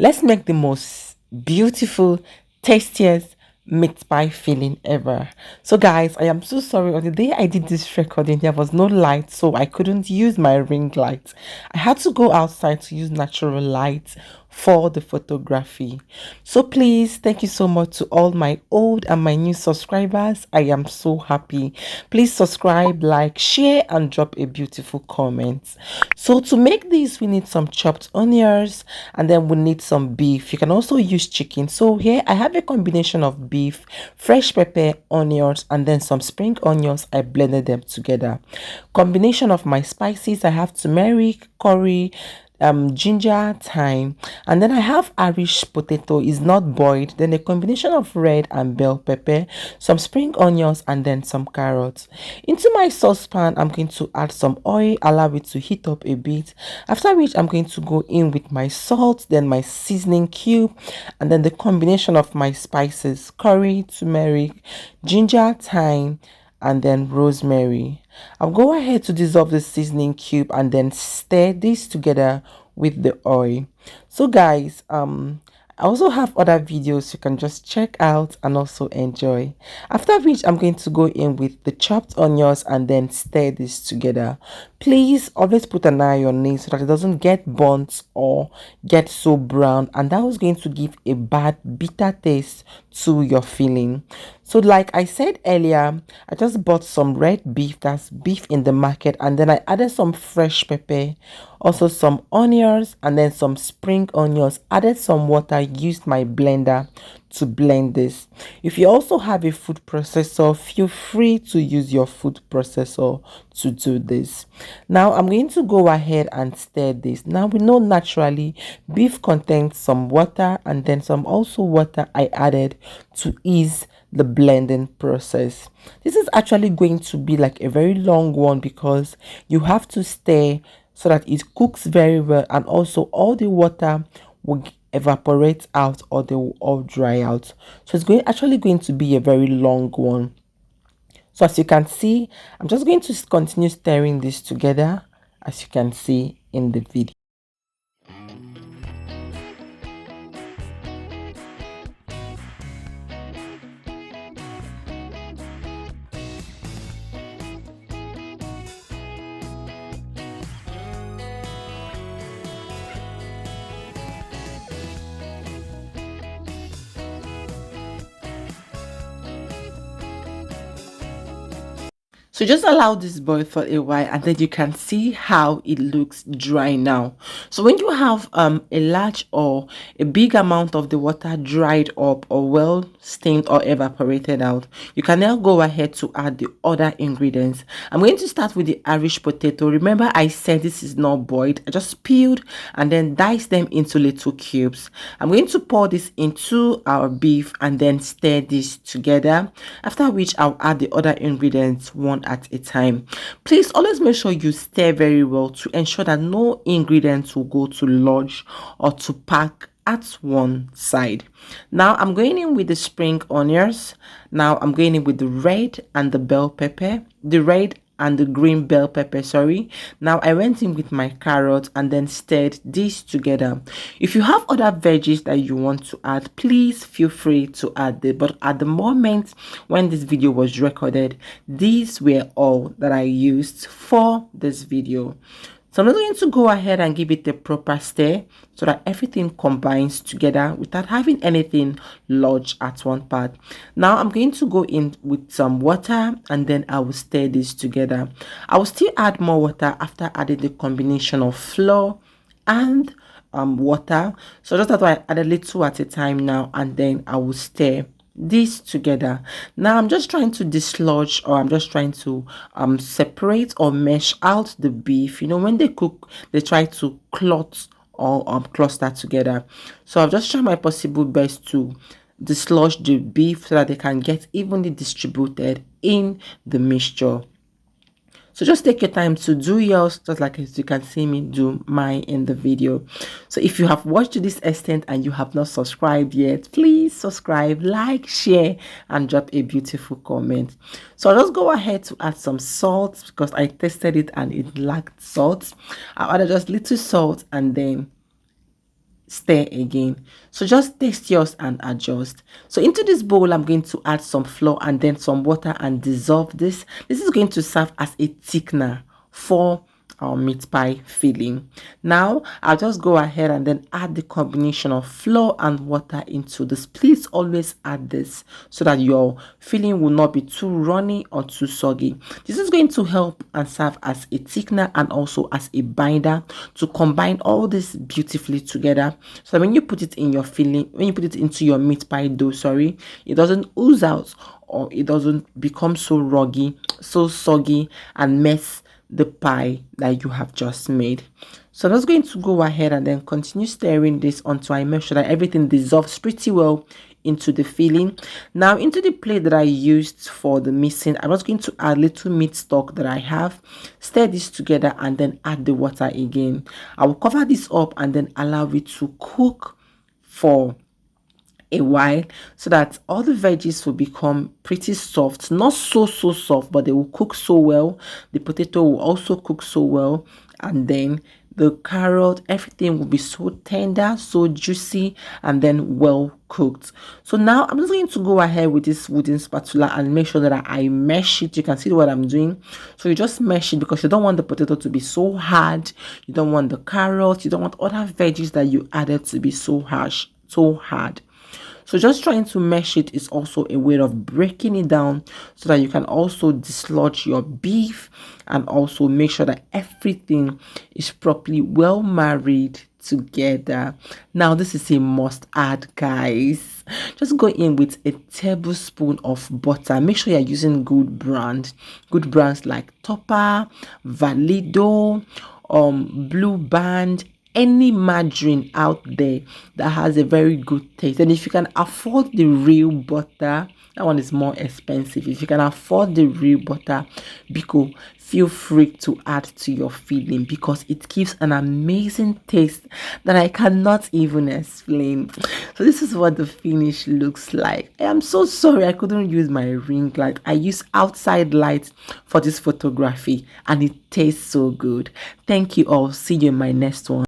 Let's make the most beautiful, tastiest meat pie filling ever. So guys, I am so sorry. On the day I did this recording, there was no light, so I couldn't use my ring light. I had to go outside to use natural light for the photography. So please, thank you so much to all my old and my new subscribers. I am so happy. Please subscribe, like, share, and drop a beautiful comment. So to make this, we need some chopped onions, and then we need some beef. You can also use chicken. So here I have a combination of beef, fresh pepper, onions, and then some spring onions. I blended them together. Combination of my spices, I have turmeric, curry, ginger, thyme, and then I have Irish potato. Is not boiled. Then a combination of red and bell pepper, some spring onions, and then some carrots. Into my saucepan, I'm going to add some oil, allow it to heat up a bit. After which, I'm going to go in with my salt, then my seasoning cube, and then the combination of my spices: curry, turmeric, ginger, thyme, and then rosemary. I'll go ahead to dissolve the seasoning cube and then stir this together with the oil. So guys, I also have other videos you can just check out and also enjoy. After which, I'm going to go in with the chopped onions and then stir this together. Please always put an eye on it so that it doesn't get burnt or get so brown, and that was going to give a bad bitter taste to your filling. So like I said earlier, I just bought some red beef, that's beef in the market, and then I added some fresh pepper, also some onions, and then some spring onions, added some water, used my blender to blend this. If you also have a food processor, feel free to use your food processor to do this. Now I'm going to go ahead and stir this. Now we know naturally beef contains some water, and then some also water I added to ease the blending process. This is actually going to be like a very long one because you have to stir so that it cooks very well, and also all the water will evaporate out or they will all dry out. So it's actually going to be a very long one. So as you can see, I'm just going to continue stirring this together, as you can see in the video. So just allow this boil for a while, and then you can see how it looks dry now. So when you have a large or a big amount of the water dried up or well steamed or evaporated out, you can now go ahead to add the other ingredients. I'm going to start with the Irish potato. Remember I said this is not boiled. I just peeled and then diced them into little cubes. I'm going to pour this into our beef and then stir this together, after which I'll add the other ingredients one at a time. Please always make sure you stir very well to ensure that no ingredients will go to lodge or to pack at one side. Now I'm going in with the spring onions. Now I'm going in with the red and the bell pepper, the red and the green bell pepper, sorry. Now I went in with my carrot and then stirred this together. If you have other veggies that you want to add, please feel free to add it, but at the moment when this video was recorded, these were all that I used for this video. So I'm not going to go ahead and give it a proper stir so that everything combines together without having anything lodge at one part. Now I'm going to go in with some water and then I will stir this together. I will still add more water after adding the combination of flour and water. So just that I add a little at a time now, and then I will stir this together. Now I'm just trying to dislodge, or I'm just trying to separate or mesh out the beef. You know, when they cook, they try to clot or cluster together. So I've just tried my possible best to dislodge the beef so that they can get evenly distributed in the mixture. So just take your time to do yours, just like as you can see me do mine in the video. So if you have watched to this extent and you have not subscribed yet, please subscribe, like, share, and drop a beautiful comment. So I'll just go ahead to add some salt because I tested it and it lacked salt. I'll add just little salt and then stir again. So just taste yours and adjust. So into this bowl, I'm going to add some flour and then some water and dissolve this. This is going to serve as a thickener for our meat pie filling. Now I'll just go ahead and then add the combination of flour and water into this. Please always add this so that your filling will not be too runny or too soggy. This is going to help and serve as a thickener and also as a binder to combine all this beautifully together, so that when you put it in your filling, when you put it into your meat pie dough, sorry, it doesn't ooze out or it doesn't become so ruggy, so soggy, and mess the pie that you have just made. So I'm just going to go ahead and then continue stirring this until I make sure that everything dissolves pretty well into the filling. Now into the plate that I used for the mixing, I'm just going to add little meat stock that I have, stir this together, and then add the water again. I will cover this up and then allow it to cook for a while, so that all the veggies will become pretty soft, not so soft, but they will cook so well. The potato will also cook so well, and then the carrot, everything will be so tender, so juicy, and then well cooked. So now I'm just going to go ahead with this wooden spatula and make sure that I mesh it. You can see what I'm doing. So you just mesh it because you don't want the potato to be so hard, you don't want the carrot, you don't want other veggies that you added to be so harsh, so hard. So just trying to mesh it is also a way of breaking it down so that you can also dislodge your beef and also make sure that everything is properly well married together. Now this is a must add, guys. Just go in with a tablespoon of butter. Make sure you're using good brands like Topper, Valido, Blue Band, any margarine out there that has a very good taste. And if you can afford the real butter, that one is more expensive. If you can afford the real butter, Biko, feel free to add to your filling because it gives an amazing taste that I cannot even explain. So this is what the finish looks like. I am so sorry I couldn't use my ring light. I use outside light for this photography and it tastes so good. Thank you all. See you in my next one.